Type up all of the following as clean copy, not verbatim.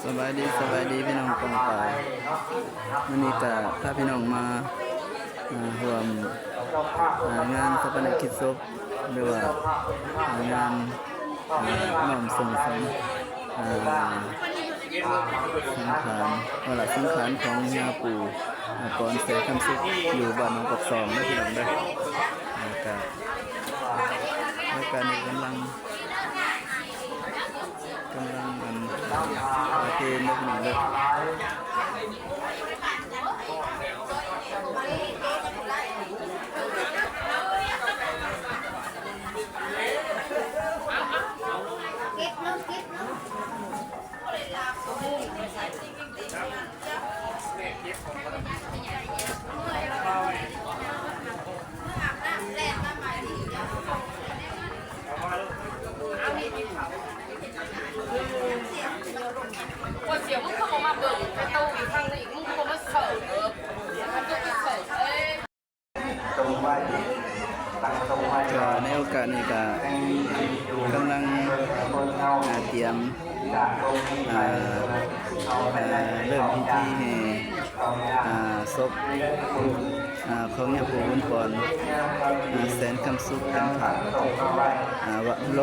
สบายดีพี่น้องกองปลายวันนี้ก็พาพี่น้องมาร่วมงานสถาปนกิจศพหรือว่างานน้อมส่งสังขารสังขารของยาปู่ก่อนเสียคำสุขอยู่บ้านหนองกอก2นะพี่น้องได้แล้วการนี้กำลังประเทศนักหนึ่งเลยว่าเสียมึงเข้ามาเบิกไปตู้อีกครั้งนึงอีกมึงเข้ามาเสิร์ฟมันจะไปเสิร์ฟก็ในโอกาสนี้ก็กำลังเตรียมเริ่มพิธีให้ศพของยาปู่บุญพรแสนคำสุขจันทร์วะโล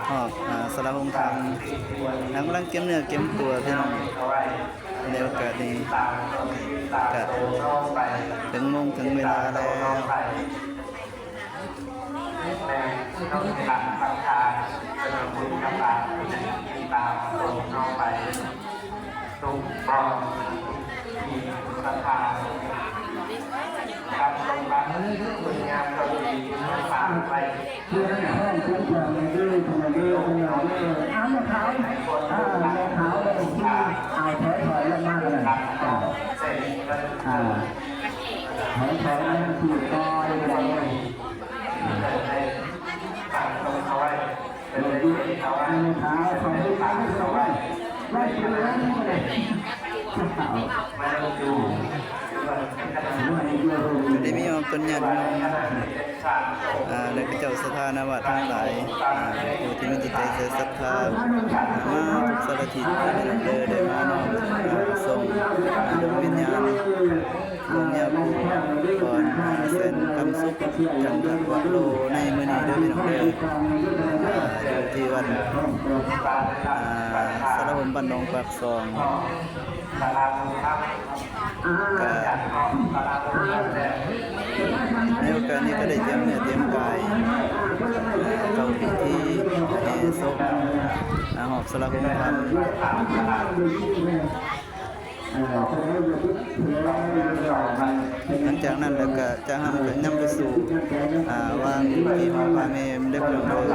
หอบสระหงทางกำลังเก็บเนื้อเก็บตัวพี่น้องในโอกาสนี้ก็ถึงโมงถึงเวลาแล้วต้องการทำทานสนับสนุนกำลังตามตรงเข้าไปตุกบอลมีศรัทธาการลงรักคุยงานก็ดีฝากไปเพื่อให้ห้องคุ้มครองในเรื่องของเรื่องของเราเอาแม่ขาวแม่ขาวเลยที่เอาถอยลงมาเลยเสร็จถอยนั่นคือก้อยเลยฝากตรงเขาไว้เป็นเรื่องเขาไว้เท้าของที่ฝากเขาไว้ไม่ใช่เรื่องนี้เลยมาดูได้มีต้นยันและพระเจ้าสถานวัดทั้งหลายผู้ที่มีจิตใจเสื่อมศรัทธามาทุกสารทิศได้มาน้อมส่งดวงวิญญาณของยาปู่ก่อนแสนคำสุขจันทร์วัดโลในมื้อนี้เด้อพี่น้องเด้ออยู่ที่วัดสระผมบ้านหนองปากซองในโอกาสนี้ก็ได้เตรียมเนื้อเตรียมกายเข้าพิธีศพหอบสระผมธรรมหลังจากนั้นแล้วก็จะนำไปสู่วางที่หอพระเมรุเรียบร้อย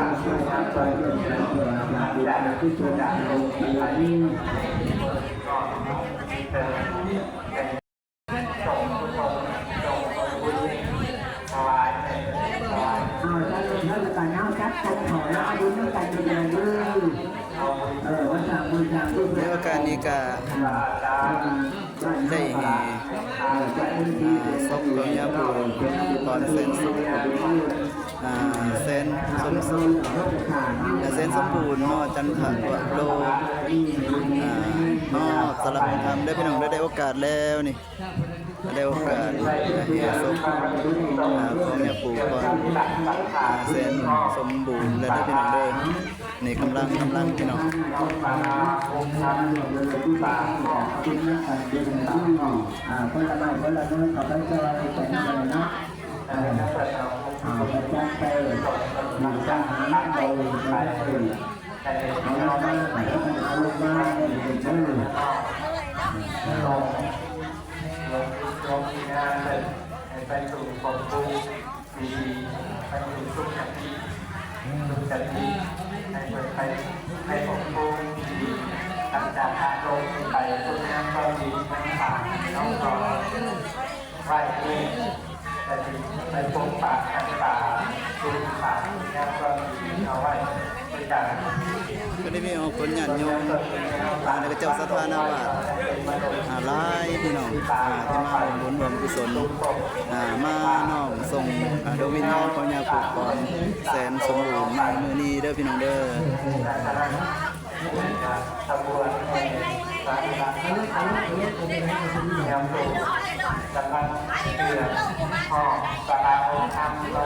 ในโอกาสนี้ก็ได้ศพของยาปู่ตอนเส้นสุขเส้นสมสุขเส้นสมบูรณ์นอจันทร์วัดโลนอสระหงธรรมได้พี่น้องได้โอกาสแล้วนี่ได้โอกาสเฮียศพของยาปู่ก่อนเส้นสมบูรณ์และได้พี่น้องเดินนี่กำลังพี่น้องคนละใบคนละน้อยเขาไปเจอแต่งกันนะไปจัดไปหนังจังหาไปเอาเรามาเอาลงมาเป็นชื่อลงงานไปสู่ปกปูดีไปสู่สุขสันติให้ปกปูดีตั้งแต่ทางลงไปสุขงานก็ดีไม่ผ่านน้องรอไหว้เองแต่ถึงไปปกป่าขันป่าสุขป่างานก็ดีเอาไว้ด้วยกันก็ได้มีคนญาติโยมในพระเจ้าสถานวัดหลายพี่น้องที่มาบุญรวมกุศลมาน้อมส่งดวงวิญญาณของยาปู่ก่อนแสนสมบูรณ์ในมื้อนี้เด้อพี่น้องเด้อ ขบวนแห่สายหลังยำสุกกำลังเดือดพ่อสาราองค์ทำเรา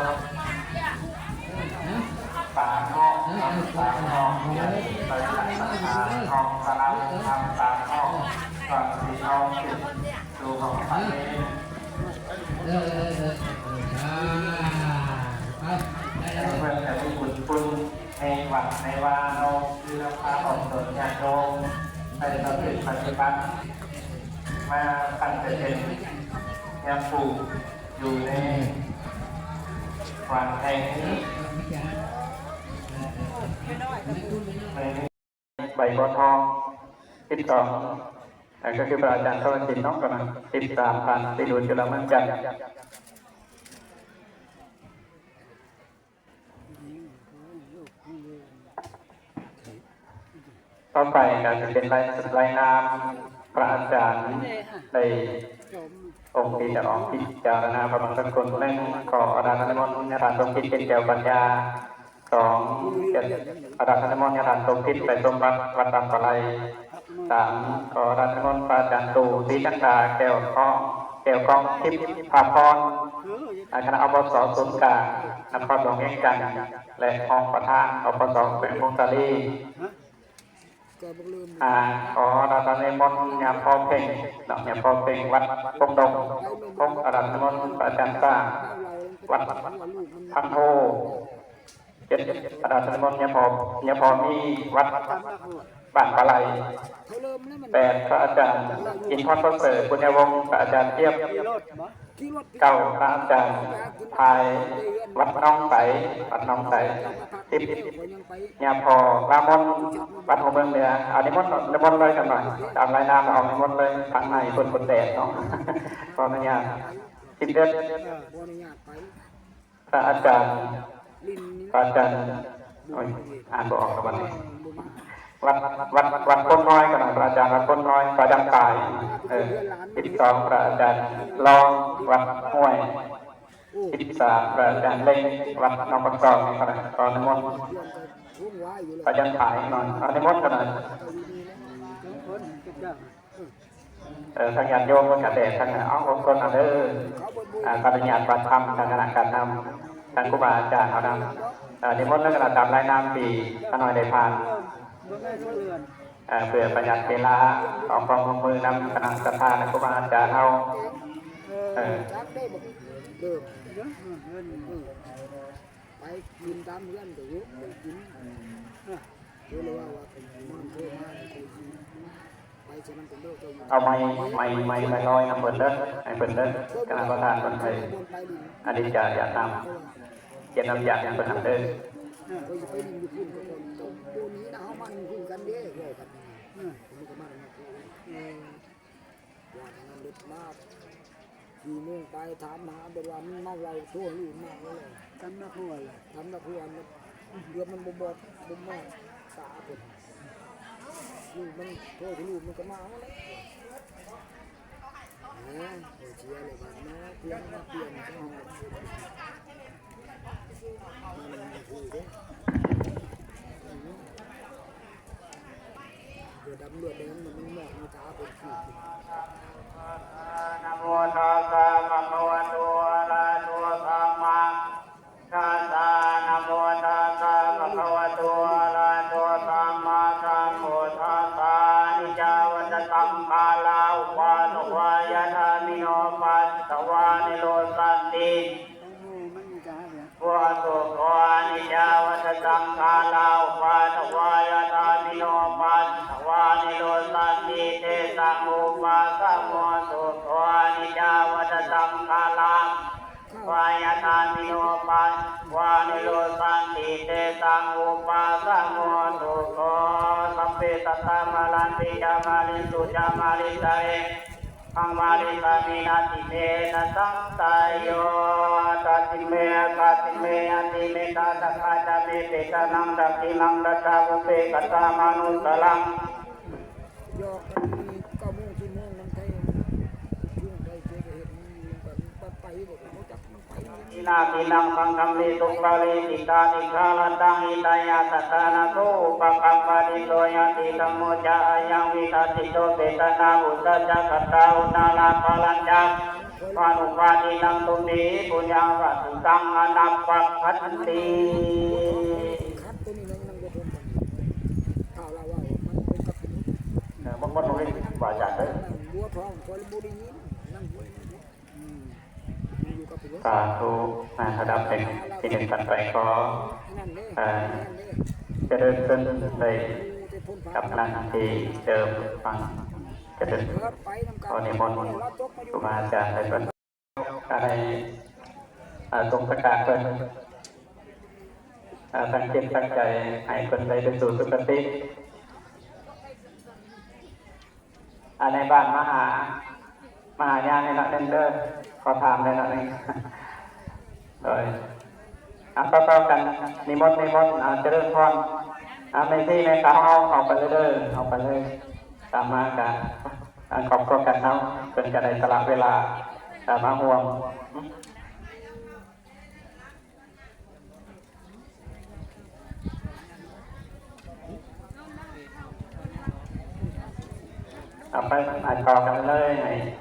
ปากหม้อปากหม้อไปตัดสังหารทองสาราองค์ทำปากหม้อฝั่งสีทองสิดูของฝั่งนี้เพื่อนแต่ผู้บุญคุณในวัดในวาโนคือราคาของสนญาติโยมไปปฏิบัติมาตั้งแต่เป็นยาปูอยู่ในวัดแห่งนี้ใบบัวทอง12ก็คือพระอาจารย์ทวจิตน้องกำลัง13,000ไปดูจุลมันจันทร์ต่อไปก็จะเป็นรายนามพระอาจารย์ในองค์ที่จะออกพิจารณาพระมงคลคนหนึ่งขออาราธนมนต์ญาติทรงพิษเป็นแก้วปัญญา2อาราธนมนต์ญาติทรงพิษไปสมบัติวัดตามปลาย3ขออาราธนมนต์พระอาจารย์ตู่ศรีจันทราแก้วกองทิพย์ภาพรคณะอบสศูนย์กลางนครหลวงเวียงจันทร์และห้องประธานอบสแขวงพงศาลีขออาราธนมนต์ยามพอเพ่งยามพอเพ่งวัดพงดงพงอาราธนมนต์พระอาจารย์สร้างวัดพังโท7อาราธนมนต์ยามพอมีวัดบ้านปลาไหล8พระอาจารย์อินทร์ประเสริฐปุญญวงศ์พระอาจารย์เทียบ9พระอาจารย์ภายวัดน้องใส10ยามพอรามนวัดหัวเมืองเหนือเอานิมนต์เลยกันหน่อยตามรายนามเอานิมนต์เลยทางในคนแดดเนาะขออนุญาต11พระอาจารย์อ่านบอกออกวันนี้วัดพ้นน้อยกันหน่อยพระอาจารย์วัดพ้นน้อยพระอาจารย์ตาย12พระอาจารย์รองวัดห้วย13พระอาจารย์เล่งวัดหนองปักซองกันหน่อยขอนิมนต์พระอาจารย์ถ่ายหน่อยเอานิมนต์กันหน่อยทางญาติโยมคนกระเดชทางองค์กรอันเดอร์ปฏิญาณวัดธรรมทางคณะการนำทางครูบาอาจารย์เขานำนิมนต์แล้วก็ตามรายนามปีขน่อยได้ผ่านเพื่อประหยัดเวลาออกความร่วมมือนำคณะสัทธาและครูบาอาจารย์เอาไปกินตามเรื่องเดี๋ยวไปกินเลยว่ามันโทรมาไปฉะนั้นเป็นโลกเอาไม่น้อยน้ำเปิดเด้อให้เปิดเด้อคณะประธานคนไทยอดีตจ่าอยากนำเกียรตินำอยากเป็นนำเด้อก็จะไปอยู่พื้นก็ตัวนี้นะเขามันคุยกันเด้อเลยกันผมก็มาว่าทางนั้นเด็ดมากขี่มุ่งไปถามหาเวลามันเมาเราทั่วอยู่มากเลยทำนักหัวเรือมันบ่มากตาเป็นลูกมันโทษลูกมันก็มาเลยนะเชียร์เลยนะเปลี่ยนช่องมันคุยเด้เดี๋ยวดำเลือดแดงมันหมอกมันตาเป็นขีดนะโมตัสสะภะคะวะโตอะระหะโตสัมมาสัมพุทธัสสะนะโมตัสสะภะคะวะโตอะระหะโตสัมมาสัมพุทธัสสะนิจจาวัตตังคาลาอุปาทวายะธามิโนปัสสวานิโรสันติวัตถุโกนิจจาวัตตังคาลาอุปาทวายะธามิโนปัสสวานิโรสันติเตสังอุปาสโมสุโกนิจจาวัตตังคาลาวายธามิโนปัสวานิโรสันติเตสังอุปาสโมสุโกสัพเพสัตตมาลันติจามาลิสุจามาลิตาเรอังมาริตามินาติเมนะสังสายโยตัติเมกัติเมอัติเมตาสักขาจาเมเตตานังดักขินังดัตตาบุเปกัตตามานุสลังยอกมี9 โมง 10 โมงนั่งไทยช่วงใดเจอเห็นแบบไปบอกเขาจับมันไป นาทินังสังฆัมลิตุปาลิติตาติฆาลันตังอิตายาตตานาโตปะกัมปะดิโตยะติธัมโมจายังวิตาติโตเปตนาอุตตะจักตาอุนาลาภลัญญังวานุภาตินังตุนีปุญญังวัตตังอนัปปัปพันติ คัดตัวนี้นั่งจะทนข่าวเราว่ามันเป็นกับเป็น มันไม่ว่าจากเลย บัวทองคอยบุรีนั่งบัวอยู่กับเป็น สาธุระดับเป็นที่หนึ่งกันไปก็จะเดินขึ้นไปกับนั่งที่เดิมฟังจะเดินตอนนี้มนต์ครูบาอาจารย์ได้เป็นอะไรตรงประกาศเป็นตั้งใจตั้งใจให้คนไปเป็นสู่สุคติในบ้านมหาญาในละเล่นเด้อขอถามในละนึงโดยต่อกันนิมนต์เจริญพรไม่ใช่ในตาเอาไปเลยเด้อเอาไปเลยตามมากันขอบคุณกันเนาะเป็นกันในตลาดเวลามาห่วงเอาไปต่อกันเลย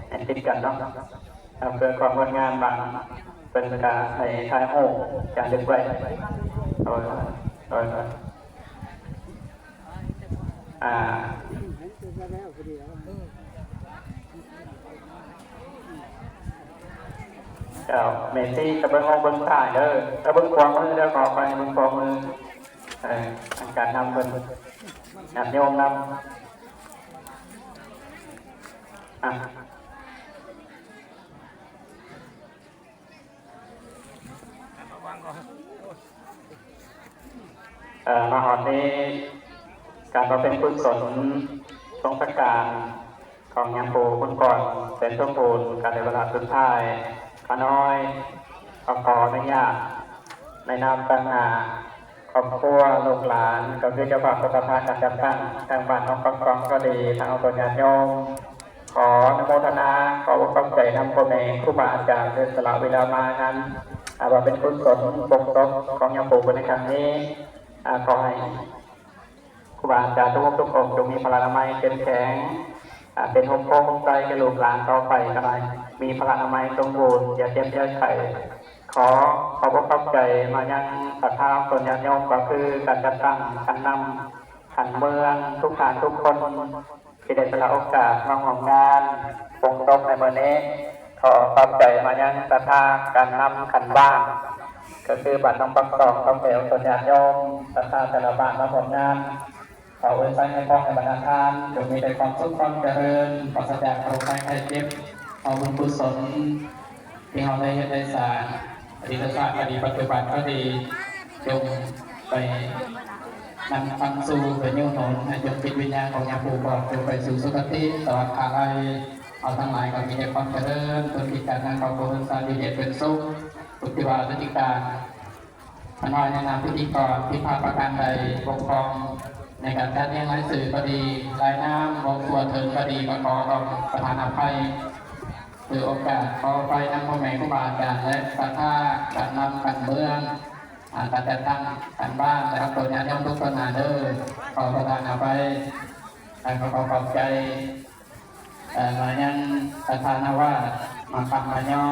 ให้ติดกันเนาะเพื่อความงดงามบางเป็นการในทายโหการดึกไว้โดยเจ้าเมซี่จะเป็นองค์บนถ่ายเด้อจะเป็นความมือเด้อขอไปเป็นความมือการนำเป็นนับโยมนำมาหอดนี้การมาเป็นกุศลสงฆ์การของยามปูคุณก่อนเป็นสมบูรณ์การในเวลาสุดท้ายข้าน้อยขออนุญาตในนามตั้งครอบครัวลูกหลานกับเจ้าบ่าวสถานการจัดตั้งทางบ้านน้องกองก็ดีทางอบตญาติโยมขออนุโมทนาขอความใจนำพ่อแม่ครูบาอาจารย์เดินสละเวลามานั้นว่าเป็นกุศลปกตกของยามปูในครั้งนี้ขอให้ครูบาอาจารย์ทุกองค์จงมีพลานามัยเข้มแข็งเป็นห่มโพห่มใจกระลูกหลานต่อไปก็ได้มีพลานามัยสมบูรณ์อย่าเจ็บอย่าไข้ขอความใจมายังศรัทธาส่วนญาติโยมก็คือการจัดตั้งการนำขันเมืองทุกฐานทุกคนที่ได้สละโอกาสมาร่วมงานปกตกในเมื่อนี้ขอความใจมายังศรัทธาการนำขันบ้านก็คือบัตรน้องประกอบความเหลวส่วนญาติโยมศรัทธาแต่ละบ้านมาร่วมงานขออวยพรให้พ่อในบรรดาท่านจงมีแต่ความสุขความเจริญปราศจากโรคภัยไข้เจ็บเอาบุญกุศลที่เราได้สร้างอดีตชาติอดีตปัจจุบันก็ดีจงไปนำฟังสู่เป็นนิ้วหนุนจงปิดวิญญาณของยาปูบอกจงไปสู่สุคติตลอดกาลเอาทั้งหลายก็มีแต่ความเจริญตัวกิจการงานของบริษัทดีเด่นเป็นสุขปฏิวัติราชการขน้อยในนามพิธีกรที่พาประการใดปกครองในการจัดเลี้ยงรายสื่อก็ดีรายน้ำบอกตัวเถินก็ดีก็ขอประทานอภัยถือโอกาสขอไปนำพ่อแม่ครูบาอาจารย์และศรัทธาการนำการเมืองการจัดตั้งการบ้านและตัวญาติโยมทุกคนเด้อขอประทานอภัยขอขอบใจมายังประธานว่ามาคำมาย่อ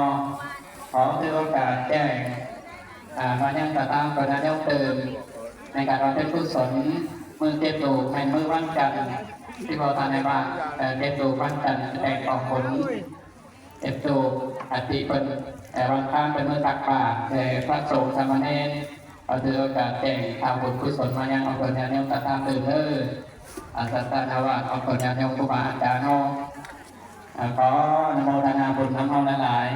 ขอถือโอกาสแจ้งมายังประธานตัวญาติโยมเติมในการบำเพ็ญกุศลมือเก็บดูในมือวันจันทร์ที่เราทานในบ้านเก็บดูวันจันทร์แต่งออกผลเก็บดูอาทิตย์เป็นวันข้ามเป็นมือตักบาตรแต่พระสงฆ์สามเณรเอาถือโอกาสแจ้งทำบุญกุศลมายังเอาผลญาติโยมตามตื่นสัตตานาวะเอาผลญาติโยมครูบาอาจารย์ขออนุโมทนาบุญน้ำเอาหลาย